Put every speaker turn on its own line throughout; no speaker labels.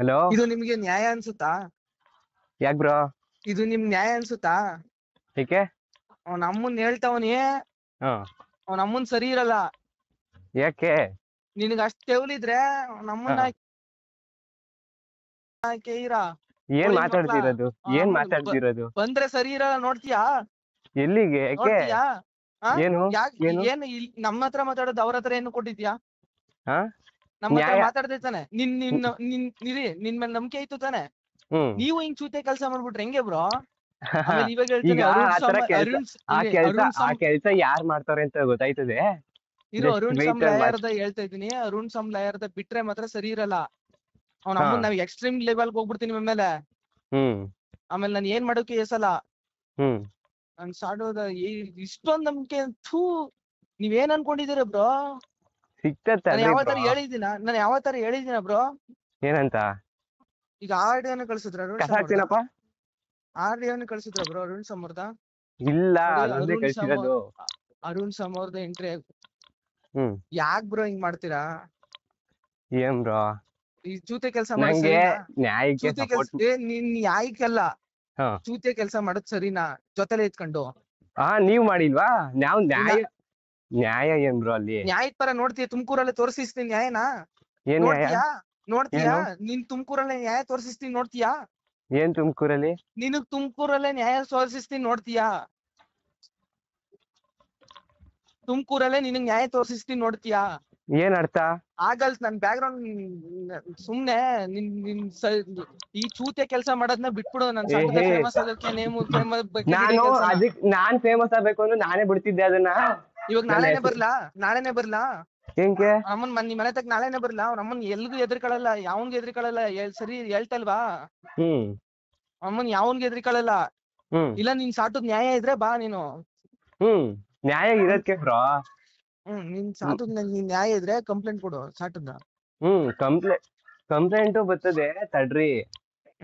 Hello.
ಇದು ನಿಮ್ಗೆ ನ್ಯಾಯ ಅನ್ಸುತ್ತಾ?
ಯಾಕ್ ಬ್ರೋ?
ಇದು ನಿಮ್ ನ್ಯಾಯ ಅನ್ಸುತ್ತಾ?
ಏಕೆ?
ಅವ್ನ ಅಮ್ಮನ್ ಹೇಳ್ತಾವನಿ,
ಹಾ.
ಅವ್ನ ಅಮ್ಮನ್ ಸರಿ ಇರಲ್ಲ.
ಯಾಕೆ?
ನಿನಗ ಅಷ್ಟ್ ತೆವಲಿದ್ರೆ ಅವ್ನ
ಹಾ.
ಅಮ್ಮನ್ನ ಕೇಯಿರ
ಏನ್
ಕೋಳಿ ಮಕ್ಳ
ಮಾತಾಡ್ತಿರೋದು? ಏನ್ ಮಾತಾಡ್ತಿರೋದು?
ಬಂದ್ರೆ ಸರಿ ಇರಲ್ಲ. ನೋಡ್ತೀಯಾ?
ಎಲ್ಲಿಗೆ? ಯಾಕೆ?
ನೋಡ್ತೀಯಾ?
ಏನು
ಯಾಕ್
ಏನು?
ಏನ್ ನಮ್ಮ ಹತ್ರ ಮಾತಾಡೋದು ಅವ್ರ ಹತ್ರ ಏನು ಕೊಟ್ಟಿದ್ಯಾ?
ಹಾ.
ನಮ್ಮ ಹತ್ರ
ನ್ಯಾಯ.
ಮಾತಾಡ್ದೆ ತಾನೆ. ನಿನ್ ಮೇಲೆ ನಂಬಿಕೆ ಇತ್ತು ತಾನೆ.
ಹ್ಮ್.
ನೀವು ಹಿಂಗ್ ಚೂತೆ ಕೆಲ್ಸ ಮಾಡ್ಬಿಟ್ರೆ ಹೆಂಗೆ ಬ್ರೋ? ಆಮೇಲೆ ಇವಾಗ
ಈಗ
ಹೇಳ್ತಾನೆ
ಆತರ ಕೆಲ್ಸ, ಆ
ಅರುಣ್
ಕೆಲ್ಸ ಯಾರ್ ಮಾಡ್ತಾರೆ ಅಂತ ಗೊತ್ತಾಯ್ತದೆ.
ಇರೋ
just
Arun some
wait and watch.
ಲಾಯರ್ದ ಹೇಳ್ತಾ ಇದೀನಿ. ಅರುಣ್ ಸಮ್ ಲಾಯರ್ದ ಬಿಟ್ರೆ ಮಾತ್ರ ಸರಿ ಇರಲ್ಲ. ಅವ್ನ
ಹಾ.
ಅಮ್ಮನ್ ನಾವ್ ಎಕ್ಸ್ಟ್ರೀಮ್ ಲೆವೆಲ್ ಹೋಗ್ಬಿಡ್ತೀನಿ ಆಮೇಲೆ.
ಹ್ಮ್.
ಆಮೇಲೆ ನಾನು ಏನ್ ಮಾಡೋಕೆ ಎಸಲ್ಲ.
ಹ್ಮ್.
ನನ್ ಸಾಡೋದ ಇಷ್ಟೊಂದ್ ನಂಬಿಕೆ. ಥೂ, ನೀವೇನ್ ಅನ್ಕೊಂಡಿದೀರ ಬ್ರೋ? ನಾನು
ಸಿಕ್ತತ್ತಲ್ರಿ
ಯಾವ
ಬ್ರೋ.
ತರ ಹೇಳಿದ್ದೀನ? ನಾನು ಯಾವ ತರ ಹೇಳಿದ್ದೀನ ಬ್ರೋ?
ಏನಂತ?
ಈಗ ಆರ್ಡಿಯೋನ ಕಳ್ಸಿದ್ರ ಅರುಣ್
ಕಸ
ಸಮ್ ಅವ್ರದ?
ಹಾಕ್ತೀನಪ್ಪ.
ಆರ್ಡಿಯೋನ ಕಳ್ಸಿದ್ರ ಬ್ರೋ ಅರುಣ್ ಸಮ್ ಅವ್ರದ?
ಇಲ್ಲ,
ನೋಡಿ
ಅದೊಂದೇ ಕಳ್ಸಿರೋದು.
ಅರುಣ್ ಸಮ್ ಅವ್ರದ ಎಂಟ್ರಿ.
ಹ್ಮ್.
ಯಾಕ್ ಬ್ರೋ ಹಿಂಗ್ ಮಾಡ್ತೀರಾ?
ಏನ್ ಬ್ರೋ?
ಈ ಚೂತೆ ಕೆಲ್ಸ ಮಾಡೋದ್
ನಂಗೆ
ಸರಿನಾ?
ನ್ಯಾಯಕ್ಕೆ
ಚೂತೆ ಕೆಲ್ಸ
ಸಪೋರ್ಟ್.
ನಿನ್ ಯಾಯ್ಕಲ್ಲ.
ಹಾ.
ಚೂತೆ ಕೆಲ್ಸ ಮಾಡೋದ್ ಸರಿನಾ? ಜೊತೆಲೆ ಇತ್ಕೊಂಡು
ನೀವ್ ಮಾಡಿಲ್ವಾ? ನಾವ್
ಇನ್ನ
ನ್ಯಾಯ ಏನ್ ಬ್ರೋ ಅಲ್ಲಿ?
ನ್ಯಾಯದ ಪರ ನೋಡ್ತೀಯ? ತುಮಕೂರಲ್ಲೇ ತೋರಿಸ್ತೀನಿ ನ್ಯಾಯನ.
ಏನ್ ನ್ಯಾಯ?
ನೋಡ್ತೀಯಾ? ನೋಡ್ತೀಯಾ?
ಏನು?
ನೀನ್ ತುಮಕೂರಲ್ಲೇ ನ್ಯಾಯ ತೋರಿಸ್ತೀನಿ, ನೋಡ್ತೀಯಾ?
ಏನ್ ತುಮಕೂರಲ್ಲಿ?
ನಿನಗ್ ತುಮಕೂರಲ್ಲೇ ನ್ಯಾಯ ತೋರಿಸ್ತೀನಿ, ನೋಡ್ತೀಯಾ? ತುಮಕೂರಲ್ಲೇ ನಿನಗ್ ನ್ಯಾಯ ತೋರಿಸ್ತೀನಿ, ನೋಡ್ತೀಯಾ?
ಏನ್ ಅರ್ಥ?
ಆಗಲ್. ನನ್ ಬ್ಯಾಕ್ ಗ್ರೌಂಡ್ ಸುಮ್ನೆ ಈ ಚೂತೆ ಕೆಲ್ಸ ಮಾಡೋದ್ನ ಬಿಟ್ಬಿಡು. ನನ್ ಸಟ್ಟದ
ಏಹೇ,
ಫೇಮಸ್ ಆಗೋಕೆ
ನಾನು
ಕೆಲ್ಸನ.
ನಾನ್ ಫೇಮಸ್ ಆಗ್ಬೇಕು ಅಂದ್ರೆ ನಾನೇ ಬಿಡ್ತಿದ್ದೆ ಅದನ್ನ.
ಇವಾಗ
ನನ್ನ
ನಾಳೆನೆ
ಹೆಸರು
ಬರ್ಲಾ? ನಾಳೆನೆ ಬರ್ಲಾ?
ಹೆಂಗೆ?
ಅಮ್ಮನ್ ನಿಮ್ ಮನೆ ತಗ ನಾಳೆನೆ ಬರ್ಲಾ? ಅವ್ರ ಅಮ್ಮನ್ ಎಲ್ಗೂ ಎದ್ರಿಕಳಲ್ಲ, ಯಾವನ್ಗೂ ಎದ್ರಿಕಳಲ್ಲ. ಸರಿ ಹೇಳ್ತಲ್ವಾ?
ಹ್ಮ್.
ಅಮ್ಮನ್ ಯಾವನ್ಗೂ ಎದ್ರಿಕಳಲ್ಲ.
ಹ್ಮ್.
ಇಲ್ಲ ನೀನ್ ಸಾಟದ್ ನ್ಯಾಯ ಇದ್ರೆ ಬಾ ನೀನು.
ಹ್ಮ್. ನ್ಯಾಯ ಇರಕ್ಕೆ ಬ್ರೋ.
ನಿನ್ ಸಾಟದ್ ನೀನ್ ನ್ಯಾಯ ಇದ್ರೆ ಕಂಪ್ಲೇಂಟ್ ಕೊಡು ಸಾಟದ.
ಹ್ಮ್. ಕಂಪ್ಲೇಂಟು ಬರ್ತದೆ, ತಡ್ರಿ.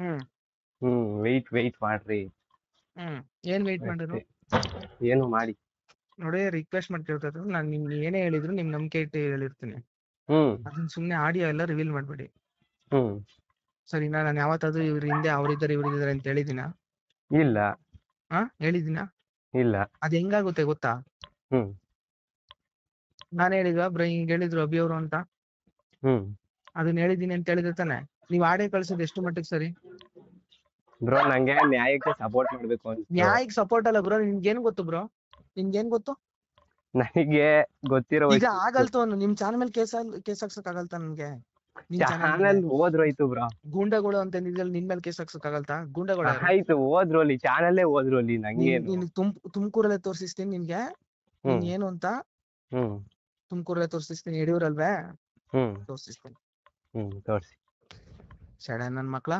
ಹ್ಮ್.
ವೆಯ್ಟ್ ಮಾಡ್ರಿ.
ಏನ್ ವೇಟ್ ಮಾಡಿದ್ರು?
ಏನು ಮಾಡಿ.
ನೋಡಿ, ರಿಕ್ವೆಸ್ಟ್ ಮಾಡಿ ಕೇಳ್ತಾ ನಾನು ನಿಮ್ ಏನೇ ಹೇಳಿದ್ರು ನಿಮ್ ನಂಬಿಕೆ ಇಟ್ಟು ಹೇಳಿರ್ತೀನಿ.
ಹ್ಮ್.
ಅದನ್ನ ಸುಮ್ನೆ ಆಡಿಯೋ ಎಲ್ಲ ರಿವೀಲ್ ಮಾಡ್ಬೇಡಿ.
ಹ್ಮ್.
ಸರಿನಾ? ನಾನು ಯಾವತ್ತಾದ್ರೂ ಇವ್ರ ಹಿಂದೆ ಅವ್ರಿದ್ದಾರೆ ಇವ್ರಿದ್ದಾರೆ ಅಂತ ಹೇಳಿದಿನ?
ಇಲ್ಲ.
ಹೇಳಿದಿನ?
ಇಲ್ಲ.
ಅದ್ ಹೆಂಗಾಗುತ್ತೆ ಗೊತ್ತಾ?
ಹ್ಮ್.
ನಾನ್ ಹೇಳಿದ್ವಾ ಬ್ರೋ ಹಿಂಗ್ ಹೇಳಿದ್ರು ಅಭಿ ಅವರು ಅಂತ?
ಹ್ಮ್.
ಅದನ್ನ ಹೇಳಿದೀನಿ ಅಂತ ಹೇಳಿದ್ರೆ ತಾನೆ. ನೀವ್ ಆಡಿಯೋ ಕಳ್ಸೋದು ಎಷ್ಟು ಮಟ್ಟಿಗೆ ಸರಿ?
ಬ್ರೋ, ನಂಗೆ ನ್ಯಾಯಕ್ಕೆ ಸಪೋರ್ಟ್ ಮಾಡ್ಬೇಕು ಅಂತ.
ನ್ಯಾಯಕ್ಕೆ ಸಪೋರ್ಟ್ ಅಲ್ಲ ಬ್ರೋ. ನಿಮ್ಗೇನ್ ಗೊತ್ತು ಬ್ರೋ? ನಿಮ್ಗೇನ್ ಗೊತ್ತು?
ನನಗೆ ಗೊತ್ತಿರೋ
ಈಗ ಆಗಲ್ತು ನಿಮ್ ಚಾನಲ್ ಮೇಲೆ ಕೇಸ್ ಹಾಕ್ಸಕ್ ಆಗಲ್ತಾ ನನ್ಗೆ? ನಿಮ್ ಚಾನಲ್ ಮೇಲೆ
ಚಾನಲ್ ಹೋದ್ರೋಯ್ತು ಬ್ರೋ.
ಗೂಂಡಗಳು ಅಂತ ನಿನ್ ಮೇಲೆ ಕೇಸ್ ಹಾಕ್ಸಕ್ ಆಗಲ್ತಾ? ಗೂಂಡಗಳು ಯಾರು?
ಆಯ್ತು, ಹೋದ್ರು ಅಲ್ಲಿ ಚಾನಲ್ಲೇ ಹೋದ್ರು ಅಲ್ಲಿ. ನಂಗೇನು?
ನಿನ್ ತುಮಕೂರಲ್ಲೇ ತೋರಿಸ್ತೀನಿ ನಿನ್ಗೆ ನೀನ್ ಏನು ಅಂತ.
ಹ್ಮ್.
ತುಮಕೂರಲ್ಲೇ ತೋರಿಸ್ತೀನಿ. ಯಡಿಯೂರಲ್ವೇ?
ಹ್ಮ್.
ತೋರಿಸ್ತೀನಿ.
ತೋರ್ಸಿ.
ಸಡ ನನ್ ಮಕ್ಳ,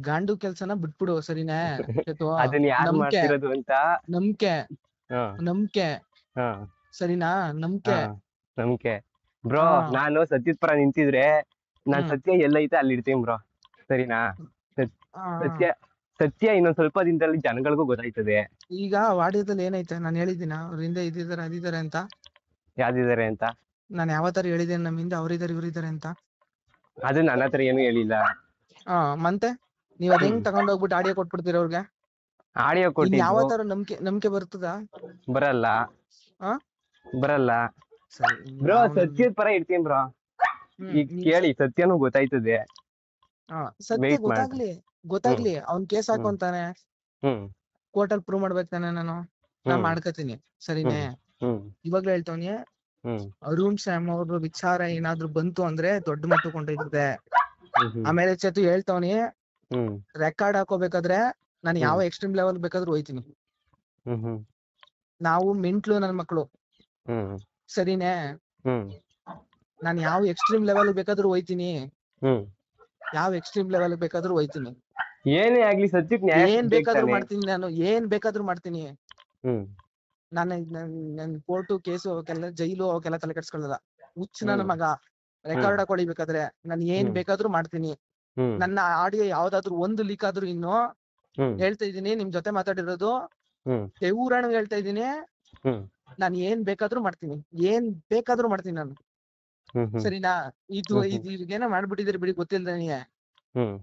ಗಾಂಡು ಕೆಲ್ಸನ ಬಿಟ್ಬಿಡು, ಸರಿನಾ?
ಅದನ್ನ ಯಾರು ಮಾಡ್ತಿರೋದು ಅಂತ.
ನಂಬಿಕೆ ಸರಿನಾ?
ನಂಬಿಕೆ ಬ್ರೋ. ನಾನು ಸತ್ಯದ ಪರ ನಿಂತಿದ್ರೆ ನಾನ್ ಸತ್ಯ ಎಲ್ಲೈತೆ ಅಲ್ಲಿ ಇರ್ತೀನಿ ಬ್ರೋ. ಸರಿನಾ? ಸತ್ಯ ಇನ್ನೊಂದ್ ಸ್ವಲ್ಪ ದಿನದಲ್ಲಿ ಜನಗಳಿಗೂ ಗೊತ್ತಾಯ್ತದೆ.
ಈಗ ವಾಡ್ಯದಲ್ಲಿ ಏನೈತೆ? ನಾನು ಹೇಳಿದ್ದೀನ ಅವ್ರ ಹಿಂದೆ ಇದಿದ್ದಾರೆ ಅದಿದ್ದಾರೆ ಅಂತ?
ಯಾವ್ದಿದ್ದಾರೆ ಅಂತ?
ನಾನು ಯಾವ ತರ ಹೇಳಿದ್ದೇನೆ ನಮ್ಮ ಹಿಂದೆ ಅವ್ರಿದ್ದಾರೆ ಇವ್ರಿದ್ದಾರೆ ಅಂತ?
ಅದು ನನ್ನ ಹತ್ರ ಏನು ಹೇಳಿಲ್ಲ.
ಮತ್ತೆ ನೀವ್ ಅದ್ ಹೆಂಗ್ ತಗೊಂಡೋಗ್ಬಿಟ್ಟು ಆಡಿಯೋ ಕೊಟ್ಬಿಡ್ತೀರ ಅವ್ರಿಗೆ?
ಆಡಿಯೋ ಕೊಟ್ಟಿದ್ದು
ಯಾವ ತರ ನಂಬಿಕೆ ಬರ್ತದ?
ಬರಲ್ಲ. ಬರಲ್ಲ
ಸರಿ
ಬ್ರೋ. ಸತ್ಯದ ಪರ ಇರ್ತೀನಿ ಬ್ರೋ. ಈಗ ಕೇಳಿ, ಸತ್ಯನೂ ಗೊತ್ತಾಯ್ತದೆ.
ಸತ್ಯ ಗೊತ್ತಾಗ್ಲಿ. ಅವ್ನ್ ಕೇಸ್ ಹಾಕೊಂತಾನೆ, ಕೋರ್ಟಲ್ಲಿ ಪ್ರೂವ್ ಮಾಡ್ಬೇಕು ತಾನೆ. ನಾ ಮಾಡ್ಕತೀನಿ, ಸರಿನೇ? ಇವಾಗ್ಲೂ ಹೇಳ್ತವನಿ, ಅರುಣ್ ಸ್ಯಾಮ್ ಅವ್ರ ವಿಚಾರ ಏನಾದ್ರು ಬಂತು ಅಂದ್ರೆ ದೊಡ್ಡ ಮಟ್ಟ ಕೊಂಡೊಯ್ತದೆ. ಆಮೇಲೆ ಚೇತು ಹೇಳ್ತವನಿ, ರೆಕಾರ್ಡ್ ಹಾಕೋಬೇಕಾದ್ರೆ ನಾನು ಯಾವ ಎಕ್ಸ್ಟ್ರೀಮ್ ಲೆವೆಲ್ ಬೇಕಾದ್ರೂ ಹೋಯ್ತೀನಿ. ನಾವು ಮೆಂಟ್ಲು ನನ್ ಮಕ್ಳು, ಸರಿನೇ? ನಾನು ಯಾವ ಎಕ್ಸ್ಟ್ರೀಮ್ ಲೆವೆಲ್ ಬೇಕಾದ್ರೂ ಹೋಯ್ತೀನಿ.
ಏನೇ ಆಗ್ಲಿ ಸತ್ಯಕ್ಕೆ ನ್ಯಾಯ
ಏನ್ ಬೇಕಾದ್ರೂ ಮಾಡ್ತೀನಿ. ನಾನು ಏನ್ ಬೇಕಾದ್ರೂ ಮಾಡ್ತೀನಿ. ನನ್ ಕೋರ್ಟು ಕೇಸು ಅವಕ್ಕೆಲ್ಲ, ಜೈಲು ಅವಕ್ಕೆಲ್ಲ ತಲೆ ಕೆಡ್ಸ್ಕೊಳ್ಳಲ್ಲ. ಹುಚ್ಚ ನನ್ನ ಮಗ. ರೆಕಾರ್ಡ್ ಹಾಕೊಳಿಬೇಕಾದ್ರೆ ನಾನು ಏನ್ ಬೇಕಾದ್ರೂ ಮಾಡ್ತೀನಿ. ನನ್ನ ಆಡಿಯೋ ಯಾವ್ದಾದ್ರು ಒಂದು ಲೀಕ್ ಆದ್ರೂ ಇನ್ನು ಹೇಳ್ತಾ ಇದೀನಿ, ನಿಮ್ ಜೊತೆ ಮಾತಾಡಿರೋದು ದೇವೂರಾಣ ಹೇಳ್ತಾ ಇದೀನಿ. ನಾನು ಏನ್ ಬೇಕಾದ್ರೂ ಮಾಡ್ತೀನಿ ನಾನು.
ಹ್ಮ್ ಹ್ಮ್
ಸರಿನಾ? ಇದು
ಹ್ಮ್ ಹ್ಮ್
ಇದು ಏನೋ ಮಾಡ್ಬಿಟ್ಟಿದ್ದೀರಿ ಬಿಡಿ, ಗೊತ್ತಿಲ್ಲ ನನಗೆ.
ಹ್ಮ್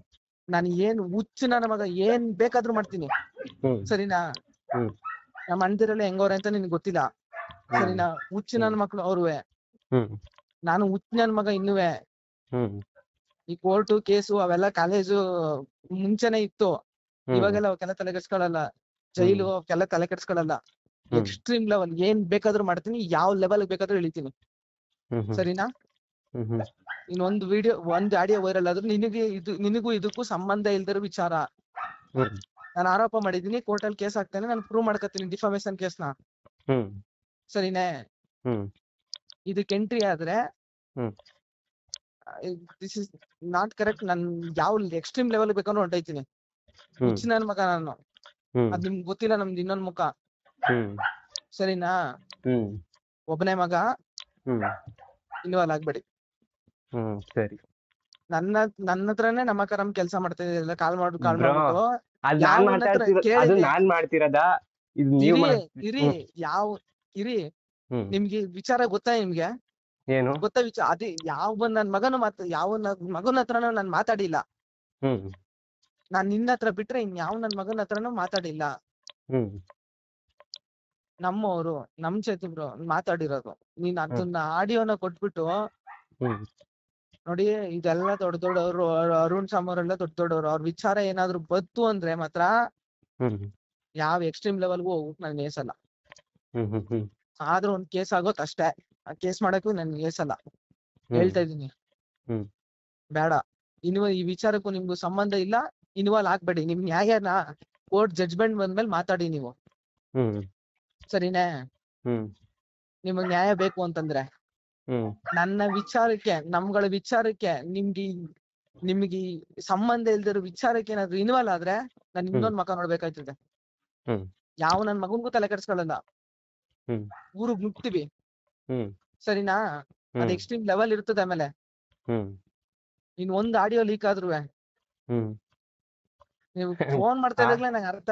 ನಾನು ಏನ್ ಹುಚ್ಚು ನನ್ನ ಮಗ, ಏನ್ ಬೇಕಾದ್ರೂ ಮಾಡ್ತೀನಿ.
ಹ್ಮ್
ಸರಿನಾ?
ಹ್ಮ್
ನಮ್ಮ ಅಣ್ಣದಿರೆಲ್ಲ ಹೆಂಗವ್ರೆ ಅಂತ ನಿನ್ಗೆ ಗೊತ್ತಿಲ್ಲ.
ಹ್ಮ್
ಸರಿನಾ? ಹುಚ್ಚು
ಹ್ಮ್
ನನ್ನ ಮಕ್ಳು ಅವ್ರುವೆ.
ಹ್ಮ್
ನಾನು ಹುಚ್ಚು ನನ್ನ ಮಗ ಇನ್ನುವೆ.
ಹ್ಮ್
ಈ ಕೋರ್ಟು ಕೇಸು ಅವೆಲ್ಲ ಕಾಲೇಜು ಮುಂಚೆನೆ ಇತ್ತು.
ಹ್ಮ್
ಇವಾಗೆಲ್ಲ ಅವಕ್ಕೆಲ್ಲ ತಲೆ ಕೆಡ್ಸ್ಕೊಳಲ್ಲ.
ಹ್ಮ್
ಜೈಲು ಅವಕ್ಕೆಲ್ಲ ತಲೆ ಕೆಡ್ಸ್ಕೊಳಲ್ಲ.
ಹ್ಮ್
ಎಕ್ಸ್ಟ್ರೀಮ್ ಲೆವೆಲ್ ಏನ್ ಬೇಕಾದ್ರೂ ಮಾಡ್ತೀನಿ, ಯಾವ ಲೆವೆಲ್ ಬೇಕಾದ್ರೂ ಇಳಿತೀನಿ.
ಹ್ಮ್ ಹ್ಮ್
ಸರಿನಾ?
ಹ್ಮ್ ಹ್ಮ್
ಇನ್ನೊಂದು ವಿಡಿಯೋ, ಒಂದ್ ಆಡಿಯೋ ವೈರಲ್ ಆದ್ರೂ ನಿನಗೂ ಇದಕ್ಕೂ ಸಂಬಂಧ ಇಲ್ದಿರೋ ವಿಚಾರ.
ಹ್ಮ್
ನಾನು ಆರೋಪ ಮಾಡಿದೀನಿ, ಕೋರ್ಟಲ್ಲಿ ಕೇಸ್ ಹಾಕ್ತೇನೆ, ನಾನು ಪ್ರೂವ್ ಮಾಡ್ಕೊತೀನಿ ಡಿಫಾಮೇಶನ್ ಕೇಸ್ನ.
ಹ್ಮ್
ಸರಿನೇ?
ಹ್ಮ್
ಇದಕ್ಕೆ ಎಂಟ್ರಿ ಆದ್ರೆ
ಹ್ಮ್
ದಿಸ್ ಇಸ್ ನಾಟ್ ಕರೆಕ್ಟ್. ನನ್ ಯಾವ ಎಕ್ಸ್ಟ್ರೀಮ್ ಲೆವೆಲ್ ಬೇಕಾದ್ರೂ ಹೊಂಟೈತೀನಿ.
ಹ್ಮ್
ಹುಚ್ಚು ನನ್ ಮಗ ನಾನು.
ಹ್ಮ್
ಅದ್ ನಿಮ್ಗೆ ಗೊತ್ತಿಲ್ಲ ನಮ್ದು ಇನ್ನೊಂದ್ ಮುಖ.
ಹ್ಮ್
ಸರಿನಾ?
ಹ್ಮ್
ಒಬ್ಬನೇ ಮಗ,
ಹ್ಮ್
ಇನ್ವಾಲ್ವ್ ಆಗ್ಬೇಡಿ.
ಸರಿ
ನನ್ನ ಹತ್ರನೇ ನಮ್ಮಕರಂ ಕೆಲಸ ಮಾಡ್ತಾ ಇದ್ದಿಲ್ಲ. ಕಾಲ್
ಬ್ರೋ,
ಮಾಡ್ಬಿಟ್ಟು
ಅದ್ ನಾನ್
ಯಾವನ ಹತ್ರ
ಮಾತಾಡ್ತಿರೋ, ಅದು
ಕೇಳಿದೆ.
ನಾನ್ ಮಾಡ್ತಿರೋದ, ಇದು ನೀವ್
ಇರಿ
ಮಾಡ್ತಿ.
ಇರಿ ಇರಿ
ಹ್ಮ್
ನಿಮ್ಗೆ ವಿಚಾರ ಗೊತ್ತಾ? ನಿಮ್ಗೆ
ಏನು?
ಗೊತ್ತಾ ವಿಚಾರ? ಅದೇ ಯಾವ ನನ್ ಮಗನು ಯಾವ ಮಗನ ಹತ್ರನೂ ನಾನು ಮಾತಾಡಿಲ್ಲ.
ಹ್ಮ್
ನಾನ್ ನಿನ್ನ ಹತ್ರ ಬಿಟ್ರೆ ಯಾವ ನನ್ ಮಗನ ಹತ್ರನೂ ಮಾತಾಡಿಲ್ಲ.
ಹ್ಮ್
ನಮ್ಮವರು ನಮ್ ಚೇತು ಬ್ರೋ ಮಾತಾಡಿರೋದು. ನೀನ್
ಹ್ಮ್
ಅದನ್ನ ಆಡಿಯೋನ ಕೊಟ್ಬಿಟ್ಟು
ಹ್ಮ್
ನೋಡಿ, ಇದೆಲ್ಲ ದೊಡ್ಡ ದೊಡ್ಡವರು, ಅರುಣ್ ಸಾಮ್ ಅವರೆಲ್ಲ ದೊಡ್ಡ ದೊಡ್ಡವರು. ಅವ್ರ ವಿಚಾರ ಏನಾದ್ರು ಬತ್ತು ಅಂದ್ರೆ ಮಾತ್ರ
ಹ್ಮ್
ಯಾವ ಎಕ್ಸ್ಟ್ರೀಮ್ ಲೆವೆಲ್ಗೂ ಹೋಗಕ್ ನಾನು ಏಸಲ್ಲ.
ಹ್ಮ್ ಹ್ಮ್ ಹ್ಮ್
ಆದ್ರೂ ಒಂದ್ ಕೇಸ್ ಆಗೋತ್ ಅಷ್ಟೇ. ಆ ಕೇಸ್ ಮಾಡಕ್ಕೂ ನನ್ ಏಸಲ್ಲ. ಹೇಳ್ತಾ ಇದೀನಿ,
ಹ್ಮ್
ಬೇಡ. ಈ ವಿಚಾರಕ್ಕೂ ನಿಮ್ಗೂ ಸಂಬಂಧ ಇಲ್ಲ. ಇನ್ವಾಲ್ವ್ ಆಗ್ಬೇಡಿ. ನಿಮ್ ನ್ಯಾಯನ ಕೋರ್ಟ್ ಜಡ್ಜ್ಮೆಂಟ್ ಬಂದ್ಮೇಲೆ ಮಾತಾಡಿ ನೀವು.
ಹ್ಮ್
ಸರಿನೇ?
ಹ್ಮ್
ನಿಮಗ್ ನ್ಯಾಯ ಬೇಕು ಅಂತಂದ್ರೆ.
ಹ್ಮ್
ನನ್ನ ವಿಚಾರಕ್ಕೆ, ನಮ್ಗಳ ವಿಚಾರಕ್ಕೆ, ನಿಮ್ಗೆ ಸಂಬಂಧ ಇಲ್ದಿರೋ ವಿಚಾರಕ್ಕೆ ಏನಾದ್ರು ಇನ್ವಾಲ್ವ್ ಆದ್ರೆ ನಾನು ಇನ್ನೊಂದ್ ಮಕ ನೋಡ್ಬೇಕಾಯ್ತದೆ.
ಹ್ಮ್
ಯಾವ ನನ್ ಮಗನ್ಗೂ ತಲೆ ಕೆಡ್ಸ್ಕೊಳ್ಳಲ್ಲ.
ಹ್ಮ್
ಊರಿಗ್ ನುಗ್ತೀವಿ.
ಹ್ಮ್
ಸರಿನಾ? ಅದ್ ಎಕ್ಸ್ಟ್ರೀಮ್ ಲೆವೆಲ್ ಇರ್ತದೆ. ಆಮೇಲೆ
ಹ್ಮ್
ಇನ್ ಒಂದ್ ಆಡಿಯೋ ಲೀಕ್ ಆದ್ರೂ
ಹ್ಮ್
ನೀವು ಫೋನ್ ಮಾಡ್ತಾ ಇದಾಗ್ಲೇ ನಂಗೆ ಅರ್ಥ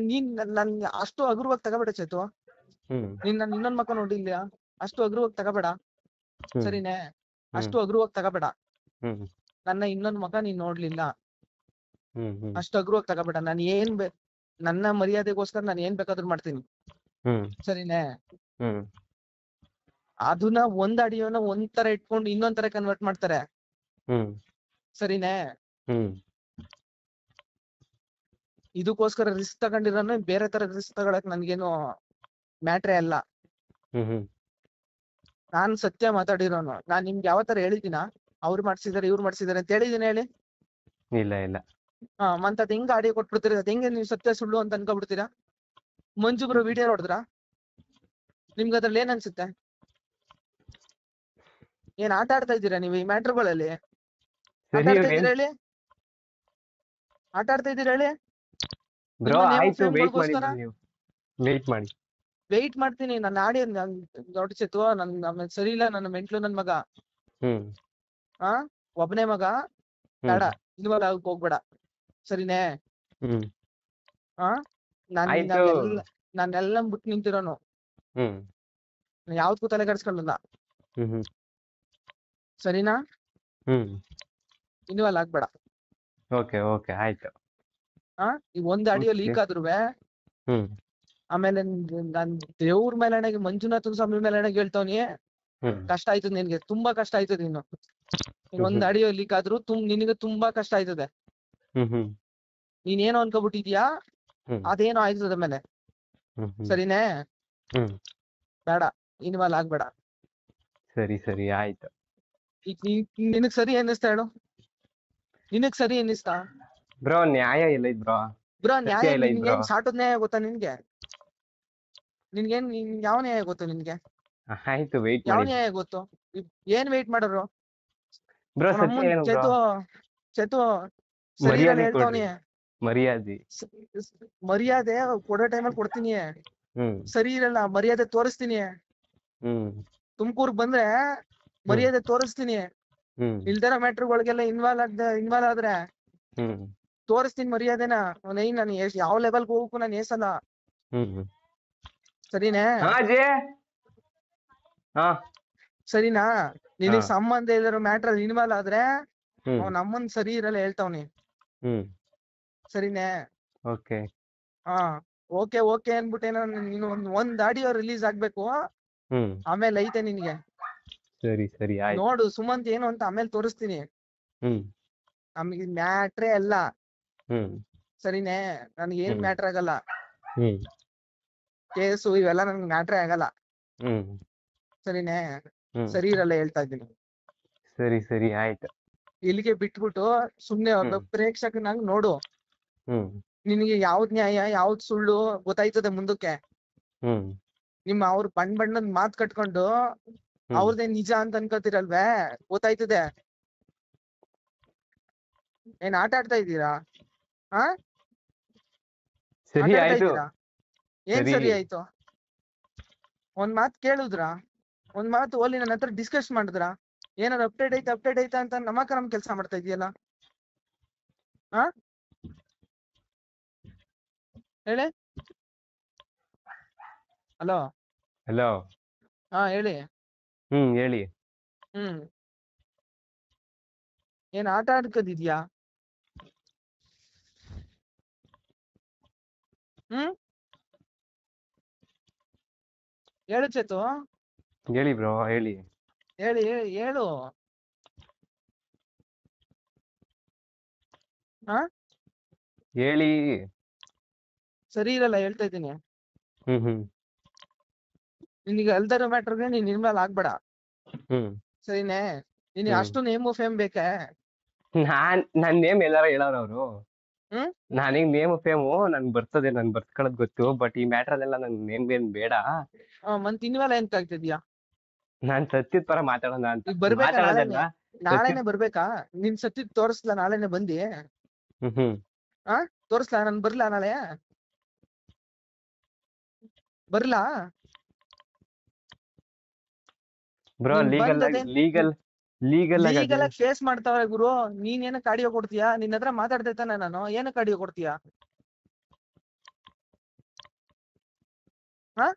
ನೀನ್ ನನ್ ಅಷ್ಟು ಹಗುರವಾಗಿ ತಗೋಬೇಡ ಚೇತು.
ಹ್ಮ್
ನೀನ್ ನನ್ ಇನ್ನೊಂದ್ ಮಕ್ಕ ನೋಡಿಲ್ಲ, ಅಷ್ಟು ಹಗುರವಾಗಿ ತಗೋಬೇಡ. ಸರಿನೇ? ಅಷ್ಟು ಹಗುರವಾಗಿ ತಗೋಬೇಡ.
ಹ್ಮ್
ನನ್ನ ಇನ್ನೊಂದ್ ಮಕ ನೀನ್ ನೋಡ್ಲಿಲ್ಲ,
ಹ್ಮ್ ಹ್ಮ್
ಅಷ್ಟು ಹಗುರವಾಗಿ ತಗೋಬೇಡ. ನಾನು ನನ್ನ ಮರ್ಯಾದೆಗೋಸ್ಕರ ನಾನು ಏನ್ ಬೇಕಾದ್ರೂ ಮಾಡ್ತೀನಿ.
ಹ್ಮ್
ಸರಿನೇ?
ಹ್ಮ್
ಅದನ್ನ ಒಂದ್ ಆಡಿಯೋನ ಒಂದ್ ತರ ಇಟ್ಕೊಂಡು ಇನ್ನೊಂದ್ ತರ ಕನ್ವರ್ಟ್ ಮಾಡ್ತಾರೆ.
ಹ್ಮ್
ಸರಿನೇ?
ಹ್ಮ್
ಇದಕ್ಕೋಸ್ಕರ ರಿಸ್ಕ್ ತಗೊಂಡಿರೋನು ಬೇರೆ ತರ ರಿಸ್ಕ್ ತಗೊಳಕ್ ನನ್ಗೇನು ಮ್ಯಾಟ್ರೇ ಅಲ್ಲ.
ಹ್ಮ್
ನಾನ್ ಸತ್ಯ ಮಾತಾಡಿರೋನು. ನಾನ್ ನಿಮ್ಗೆ ಯಾವ ತರ ಹೇಳಿದಿನ ಅವ್ರು ಮಾಡ್ಸಿದಾರೆ ಇವ್ರು ಮಾಡ್ಸಿದಾರೆ ಅಂತ ಹೇಳಿದೀನಿ ಹೇಳಿ?
ಇಲ್ಲ ಇಲ್ಲ.
ಮತ್ ಅದ್ ಹೆಂಗ್ ಆಡಿಯೋ ಕೊಟ್ಬಿಡ್ತೀರಾ? ಅದ್ ಹೆಂಗೆ ನೀವು ಸತ್ಯ ಸುಳ್ಳು ಅಂತ ಅನ್ಕೊಬಿಡ್ತೀರಾ? ಮಂಜು ಬ್ರೋ ವಿಡಿಯೋ ನೋಡಿದ್ರ? ನಿಮ್ಗೆ ಅದ್ರಲ್ಲಿ ಏನ್ ಅನ್ಸುತ್ತೆ? ಏನ್ ಆಟ ಆಡ್ತಾ ಇದ್ದೀರಾ ನೀವು ಈ ಮ್ಯಾಟ್ರುಗಳಲ್ಲಿ? ಆಟ
ಸರಿ
ಆಡ್ತಾ ಇದ್ದೀರಾ ಹೇಳಿ? ಆಟ ಆಡ್ತಾ ಇದ್ದೀರಾ ಹೇಳಿ?
ಬ್ರೋ ಆಯ್ತು, ವೆಯ್ಟ್ ಮಾಡಿ ಬ್ರೋ, ನೀವು ವೆಯ್ಟ್ ಮಾಡಿ.
ವೆಯ್ಟ್ ಮಾಡ್ತೀನಿ. ನನ್ನ ಆಡಿಯೋ ದೊಡ್ಡ ಚೇತು, ನನ್ ಸರಿ ಇಲ್ಲ. ನನ್ನ ಮೆಂಟ್ಲು ನನ್ ಮಗ.
ಹ್ಮ್
ಒಬ್ಬನೇ ಮಗ, ಬೇಡ ಇನ್ವಾಲ್ವ್ ಆಗಕ್ ಹೋಗ್ಬೇಡ. ಸರಿನೇ?
ಹ್ಮ್ ಆಯ್ತು.
ನಾನೆಲ್ಲ ಬಿಟ್ಟು ನಿಂತಿರೋನು.
ಹ್ಮ್
ಯಾವ್ದಕ್ಕೂ ತಲೆ ಕೆಡ್ಸ್ಕೊಳ್ಳಲ್ಲ.
ಹ್ಮ್
ಸರಿನಾ?
ಹ್ಮ್
ಇನ್ವಾಲ್ವ್ ಆಗ್ಬೇಡ.
ಓಕೆ ಓಕೆ ಆಯ್ತು.
ಈಗ ಒಂದ್ ಆಡಿಯೋ ಲೀಕ್ ಆದ್ರೂ
ಹ್ಮ್
ಆಮೇಲೆ ನಾನ್ ದೇವ್ರ ಮೇಲೆ ಮಂಜುನಾಥ ಸ್ವಾಮಿ ಮೇಲೆ ಹೇಳ್ತವನಿ,
ಹ್ಮ್
ಕಷ್ಟ ಆಯ್ತದ ನಿನ್ಗೆ, ತುಂಬಾ ಕಷ್ಟ ಆಯ್ತದ. ಇನ್ನು ಒಂದ್
ಹ್ಮ್
ಆಡಿಯೋ ಲೀಕ್ ಆದ್ರೂ ನಿನಗೆ ತುಂಬಾ ಕಷ್ಟ ಆಯ್ತದೆ.
ಹ್ಮ್
ನೀನೇನೋ ಅನ್ಕೋಬಿಟ್ಟಿದ್ಯಾ,
ಹ್ಮ್
ಅದೇನೋ ಆಯ್ತದ ಮೇಲೆ.
ಹ್ಮ್
ಸರಿನೇ?
ಹ್ಮ್
ಬೇಡ, ಇನ್ವಾಲ್ವ್ ಆಗ್ಬೇಡ.
ಸರಿ ಸರಿ ಆಯ್ತು.
ಈಗ ನಿನಗ್ ಸರಿ ಅನ್ನಿಸ್ತಾ ಹೇಳು? ನಿನಗ್ ಸರಿ ಅನ್ನಿಸ್ತಾ?
ಬ್ರೋ ನ್ಯಾಯ ಇಲ್ಲ ಇದ್ ಬ್ರೋ.
ಬ್ರೋ ನ್ಯಾಯ
ಸತ್ಯ ಇಲ್ಲ ಇದ್ ಬ್ರೋ.
ನಿನ್ಗೇನ್ ಸಾಟದ್ ನ್ಯಾಯ ಗೊತ್ತಾ ನಿನ್ಗೆ? ಯಾವ ನ್ಯಾಯ ಗೊತ್ತು ನಿನ್ಗೆ?
ಆಯ್ತು, ವೆಯ್ಟ್
ಯಾವ
ಮಾಡಿ
ನ್ಯಾಯ ಗೊತ್ತು? ಏನ್ ವೆಯ್ಟ್ ಮಾಡೋರು?
ಬ್ರೋ. ಸತ್ಯ
ಅವನಮ್ಮನ್
ಏನು ಬ್ರೋ?
ಚೇತು ಸರಿ ಇರಲ್ಲ
ಮರ್ಯಾದೆ
ಹೇಳ್ತಾವನಿ.
ಕೊಡ್ರಿ, ಮರ್ಯಾದೆ.
ಮರ್ಯಾದೆ ಕೊಡೋ ಟೈಮಲ್ಲಿ ಕೊಡ್ತೀನಿ.
ಹ್ಮ್
ಸರಿ ಇರಲ್ಲ, ಮರ್ಯಾದೆ ತೋರಿಸ್ತೀನಿ.
ಹ್ಮ್
ತುಮಕೂರ್ಗ್ ಬಂದ್ರೆ
ಹ್ಮ್
ಮರ್ಯಾದೆ ತೋರಿಸ್ತೀನಿ.
ಹ್ಮ್
ಇಲ್ದರ ಮ್ಯಾಟ್ರುಗಳಿಗೆಲ್ಲ ಇನ್ವಾಲ್ವ್ ಆದ್ರೆ
ಹ್ಮ್
ತೋರಿಸ್ತೀನಿ ಮರ್ಯಾದೆನ. ನಾನು ಯಾವ ಲೆವೆಲ್ಗೆ ಹೋಗಕ್ಕೂ ನಾನು ಏಸಲ್ಲ.
ಹ್ಮ್
ಸರಿನೇ?
ಅಜಯ್. ಹಾ
ಸರಿನಾ?
ಹಾ
ನಿನಗ್ ಸಂಬಂಧ ಇಲ್ಲಿರೋ ಮ್ಯಾಟ್ರ್ ಇನ್ವಾಲ್ವ್ ಆದ್ರೆ
ಹ್ಮ್
ಅವ್ನ ಅಮ್ಮನ್ ಸರಿ ಇರಲ್ಲ ಹೇಳ್ತಾವ್ನಿ.
ಹ್ಮ್
ಸರಿನೇ?
ಓಕೆ
ಹಾ ಓಕೆ ಓಕೆ ಅನ್ಬಿಟ್ಟೇನೋ ನೀನು ಒಂದ್ ಆಡಿಯೋ ರಿಲೀಸ್ ಆಗ್ಬೇಕು,
ಹ್ಮ್
ಆಮೇಲೆ ಐತೆ ನಿನ್ಗೆ.
ಸರಿ ಸರಿ ಆಯ್ತು.
ನೋಡು ಸುಮಂತ್ ಏನು ಅಂತ ಆಮೇಲೆ ತೋರಿಸ್ತೀನಿ.
ಹ್ಮ್
ನಮ್ಗೆ ಮ್ಯಾಟ್ರೇ ಅಲ್ಲ.
ಹ್ಮ್
ಸರಿನೇ? ನನ್ಗೆ ಏನ್
ಹ್ಮ್
ಮ್ಯಾಟ್ರ್ ಆಗಲ್ಲ.
ಹ್ಮ್
ಕೇಸು ಇವೆಲ್ಲ ನನ್ಗೆ ಮ್ಯಾಟ್ರೇ ಆಗಲ್ಲ.
ಹ್ಮ್
ಸರಿನೇ?
ಹ್ಮ್
ಸರಿ ಇರಲ್ಲ ಹೇಳ್ತಾ ಇದ್ದೀನಿ.
ಸರಿ ಸರಿ ಆಯ್ತು.
ಇಲ್ಲಿಗೆ ಬಿಟ್ಬಿಟ್ಟು ಸುಮ್ನೆ ಒಬ್ಬ
ಹ್ಮ್
ಪ್ರೇಕ್ಷಕನಾಗಿ ನೋಡು.
ಹ್ಮ್
ನಿನಗೆ ಯಾವ್ದ್ ನ್ಯಾಯ ಯಾವ್ದ್ ಸುಳ್ಳು ಗೊತ್ತಾಯ್ತದೆ ಮುಂದಕ್ಕೆ.
ಹ್ಮ್
ಅವ್ರ ಬಣ್ಣದ ಮಾತ್ ಕಟ್ಕೊಂಡು
ಹ್ಮ್
ಅವ್ರದೇ ನಿಜ ಅಂತ ಅನ್ಕೋತಿರಲ್ವೇ, ಗೊತ್ತಾಯ್ತದೆ. ಏನ್ ಆಟ ಆಡ್ತಾ ಇದ್ದೀರಾ? ಹಾ
ಸರಿ
ಆಟ ಆಡ್ತಾ
ಆಯ್ತು.
ಇದ್ದೀರಾ? ಏನ್
ಸರಿ
ಸರಿ ಆಯ್ತು? ಒಂದ್ ಮಾತ್ ಕೇಳುದ್ರಾ? ಒಂದ್ ಮಾತು ಓಲಿ ನನ್ನ ಹತ್ರ ಡಿಸ್ಕಸ್ ಮಾಡಿದ್ರ? ಏನಾದ್ರು ಅಪ್ಡೇಟ್ ಐತಾ ಅಂತ ನಮ್ ಕೆಲಸ ಮಾಡ್ತಾ ಇದೆಯಲ್ಲ. ಹಾ ಹೇಳಿ. ಹಲೋ.
ಹಲೋ.
ಹಾ ಹೇಳಿ.
ಹೇಳಿ.
ಏನ್ ಆಟ ಆಡ್ಕದಿದ್ಯಾ? ಹೇಳು ಚೇತು.
ಹೇಳಿ ಬ್ರೋ ಹೇಳಿ.
ಹೇಳಿ ಹೇಳು. ಹಾ
ಹೇಳಿ.
ಸರಿ ಇರಲ್ಲ ಹೇಳ್ತಾ ಇದ್ದೀನಿ.
ಹ್ಮ್
ನಿನಗೆ ಅಲ್ದರೋ ಮ್ಯಾಟ್ರಿಗೆ ನೀನ್ ಇನ್ವಾಲ್ವ್ ಆಗ್ಬೇಡ.
ಹ್ಮ್
ಸರಿನೇ? ನಿನಗೆ ಅಷ್ಟು ನೇಮು ಫೇಮ್ ಬೇಕೆ?
ನನ್ ನೇಮ್ ಎಲ್ಲಾರ ಹೇಳವ್ರ ಅವ್ರು.
ಹ್ಮ್
ನನಗ್ ನೇಮ್ ಫೇಮು ನನ್ ಬರ್ತದೆ, ನನ್ ಬರ್ತ್ಕೊಳ್ಳೋದ್ ಗೊತ್ತು. ಬಟ್ ಈ ಮ್ಯಾಟರ್ ಅಲ್ಲೆಲ್ಲ ನನ್ ನೇಮ್ ಏನ್ ಬೇಡ.
ಮತ್ ಇನ್ವಾಲ್ವ್ ಏನ್ ಆಗ್ತಿದ್ಯಾ?
ನಾನ್ ಸತ್ಯದ ಪರ ಮಾತಾಡೋಣ ಅಂತ.
ಈಗ ಬರ್ಬೇಕಾ?
ಮಾತಾಡೋದಲ್ಲ,
ನಾಳೆನೆ ಬರ್ಬೇಕಾ? ನಿನ್ ಸತ್ಯದ್ ತೋರಿಸ್ಲಾ ನಾಳೆನೆ ಬಂದಿ?
ಹ್ಮ್
ತೋರಿಸ್ಲಾ? ನಾನ್ ಬರ್ಲಾ ನಾಳೆ? ಬರ್ಲಾ?
ಬ್ರೋ
ನೀನ್
ಲೀಗಲ್ ಆಗಿ
ಲೀಗಲ್
ಅದೇ.
ಆಗಿ ಫೇಸ್ ಮಾಡ್ತಾವ್ರೆ ಗುರು. ನೀನ್ ಏನಕ್ಕೆ ಆಡಿಯೋ ಕೊಡ್ತೀಯಾ? ನಿನ್ನ ಹತ್ರ ಮಾತಾಡ್ತಾ ಇದ್ದಾನೆ ನಾನು, ಏನಕ್ಕೆ ಆಡಿಯೋ ಕೊಡ್ತೀಯಾ? ಹಾ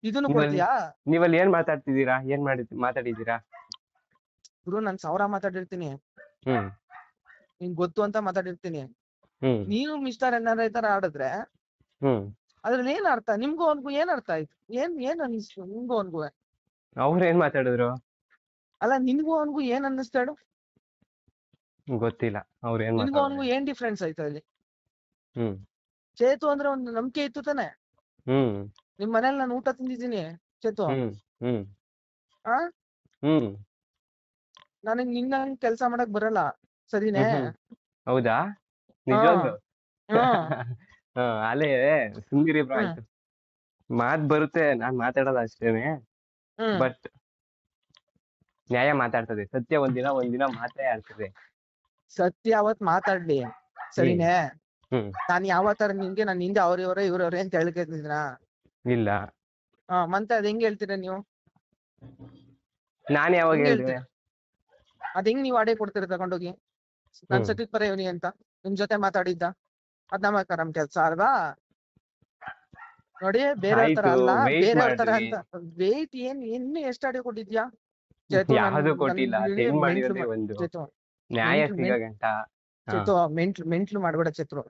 ಇದನ್ನು ಕೊಡ್ತೀಯಾ?
ನೀವಲ್ಲಿ ಏನ್ ಮಾತಾಡ್ತಿದ್ದೀರಾ? ಏನ್ ಮಾತಾಡಿದ್ದೀರಾ?
ಗುರು ನಾನ್ 1000 ಮಾತಾಡಿರ್ತೀನಿ. ನಿಂಗ್ ಗೊತ್ತು ಅಂತ ಮಾತಾಡಿರ್ತೀನಿ. ನೀನು ಮಿಸ್ಟರ್ ಏನಾರ ಈ ತರ ಆಡಿದ್ರೆ ಅದ್ರಲ್ಲಿ ಏನ್ ಅರ್ಥ? ನಿಮ್ಗೂ ಅವನ್ಗೂ ಏನ್ ಅರ್ಥ ಆಯ್ತು? ಏನ್ ಅನ್ನಿಸ್ತು ನಿಮ್ಗೂ ಅವನ್ಗೂ?
ಅವ್ರ ಏನ್ ಮಾತಾಡಿದ್ರು?
ಅಲ್ಲ ನಿನ್ಗೂ ಅವನ್ಗೂ ಏನ್ ಅನ್ನಿಸ್ತಾ ಹೇಳು?
ಗೊತ್ತಿಲ್ಲ ಅವ್ರ ಏನ್
ನಿನ್ಗೂ ಅವನ್ಗೂ
ಮಾತಾಡಿದ್ರು.
ಏನ್ ಡಿಫ್ರೆನ್ಸ್ ಆಯ್ತು ಅಲ್ಲಿ? ಚೇತು ಅಂದ್ರೆ ಒಂದು ನಂಬಿಕೆ ಇತ್ತು ತಾನೆ? ನಿಮ್ ಮನೇಲಿ ನಾನು ಊಟ ತಿಂದಿದ್ದೀನಿ ಚೇತು. ಆ ನನಗ್ ನಿನ್ನ ಕೆಲ್ಸ ಮಾಡಕ್ ಬರಲ್ಲ. ಸರಿನೇ?
ಹೌದಾ?
ಹಾ
ನಿಜವಾಗ್ಲು?
ಹಾ
ಅಲ್ಲೇ ಸುಮ್ನಿರಿ ಬ್ರೋ
ಹ್ಮ್
ಆಯ್ತು. ಮಾತ್ ಬರುತ್ತೆ, ನಾನ್ ಮಾತಾಡೋದು ಅಷ್ಟೇನೆ.
ಹ್ಮ್
ಬಟ್ ನ್ಯಾಯ ಮಾತಾಡ್ತದೆ. ಸತ್ಯ ಒಂದಿನ ಮಾತೇ ಆಡ್ತದೆ.
ಸತ್ಯ ಅವತ್ ಮಾತಾಡ್ಲಿ. ಸರಿನೇ? ನಾನ್ ಯಾವತ್ತರ ನಿಮ್ಗೆ ನಾನು ಹಿಂದೆ ಅವ್ರವ್ರೆ ಇವ್ರವ್ರೆ ಅಂತ ಹೇಳ್ತಿದ್ದೀನ?
ಇಲ್ಲ.
ಮತ್ತೆ ಅದ್ ಹೆಂಗ್ ಹೇಳ್ತೀರಾ ನೀವು?
ನಾನ್ ಯಾವಾಗ
ಹೆಂಗ್
ಹೇಳ್ದೆ?
ಹೇಳ್ತೀರಾ? ಅದ್ ಹೆಂಗ್ ನೀವ್ ಆಡೇ ಕೊಡ್ತೀರಾ ತಗೊಂಡೋಗಿ? ನಾನ್ ಸತ್ಯಕ್ ಪರ ಇವನಿ ಅಂತ ನಿಮ್ ಜೊತೆ ಮಾತಾಡಿದ್ದ? ಅದ್ ನಮ್ ಕೆಲ್ಸ ಅಲ್ವಾ? ನೋಡಿ ಬೇರೆಯವ್ರ ತರ
ಆಯ್ತು,
ಅಲ್ಲ,
ವೇಟ್
ಬೇರೆಯವ್ರ ತರ
ಮಾಡ್ರಿ.
ಅಂತ. ವೇಟ್ ಇನ್ನು ಎಷ್ಟು ಆಡಿಯೋ ಕೊಟ್ಟಿದ್ಯಾ ಚೇತು?
ಯಾವ್ದು ಕೊಟ್ಟಿಲ್ಲ, ಸೆಂಡ್ ಮಾಡಿರೋದೇ ಒಂದು.
ಚೇತು
ನ್ಯಾಯ ಸಿಗಗಂಟ.
ಚೇತು ಮೆಂಟ್ಲು ಮಾಡ್ಬೇಡ ಚೇತು.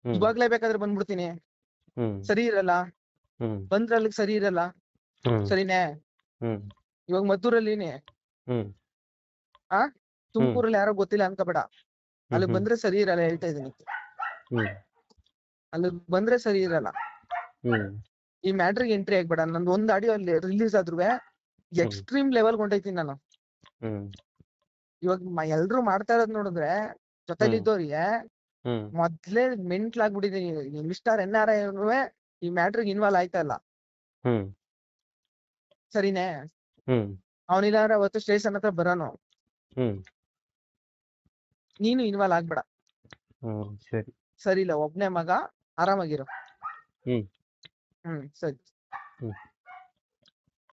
ಇವಾಗ್ಲೇ ಬೇಕಾದ್ರೆ ಬಂದ್ಬಿಡ್ತೀನಿ. ಸರಿ ಇರಲ್ಲ? ಬಂದ್ರೆ ಅಲ್ಲಿಗೆ ಸರಿ ಇರಲ್ಲ. ಸರಿನೇ? ಇವಾಗ ಮದ್ದೂರಲ್ಲಿನಿ. ತುಮಕೂರಲ್ಲಿ ಯಾರೋ ಗೊತ್ತಿಲ್ಲ ಅನ್ಕೋಬೇಡ. ಅಲ್ಲಿಗ್ ಬಂದ್ರೆ ಸರಿ ಇರಲ್ಲ ಹೇಳ್ತಾ ಇದೀನಿ. ಅಲ್ಲಿಗ್ ಬಂದ್ರೆ ಸರಿ ಇರಲ್ಲ. ಈ ಮ್ಯಾಟ್ರಿಗೆ ಎಂಟ್ರಿ ಆಗ್ಬೇಡ. ನಂದು ಒಂದ್ ಆಡಿಯೋ ಅಲ್ಲಿ ರಿಲೀಸ್ ಆದ್ರೂ ಎಕ್ಸ್ಟ್ರೀಮ್ ಲೆವೆಲ್ ಹೊಂಟೈತೀನಿ ನಾನು. ಇವಾಗ ಎಲ್ರು ಮಾಡ್ತಾ ಇರೋದ್ ನೋಡಿದ್ರೆ ಜೊತೆಲಿದ್ದವ್ರಿಗೆ ಮೊದ್ಲೇ ಮೆಂಟ್ಲಾಗ್ಬಿಟ್ಟಿದೀನಿ. ಮಿಸ್ಟರ್ NRI ಈ ಮ್ಯಾಟ್ರಿಗೆ ಇನ್ವಾಲ್ವ್ ಆಯ್ತಾ ಇಲ್ಲ. ಸರಿನೇ? ಅವನಿಲ್ಲಾಂದ್ರೆ ಅವತ್ತು ಸ್ಟೇಷನ್ ಹತ್ರ ಬರೋನು. ನೀನು ಇನ್ವಾಲ್ವ್ ಆಗ್ಬೇಡ. ಸರಿ ಇಲ್ಲ? ಒಬ್ನೇ ಮಗ, ಆರಾಮಾಗಿರು. ಸರಿ.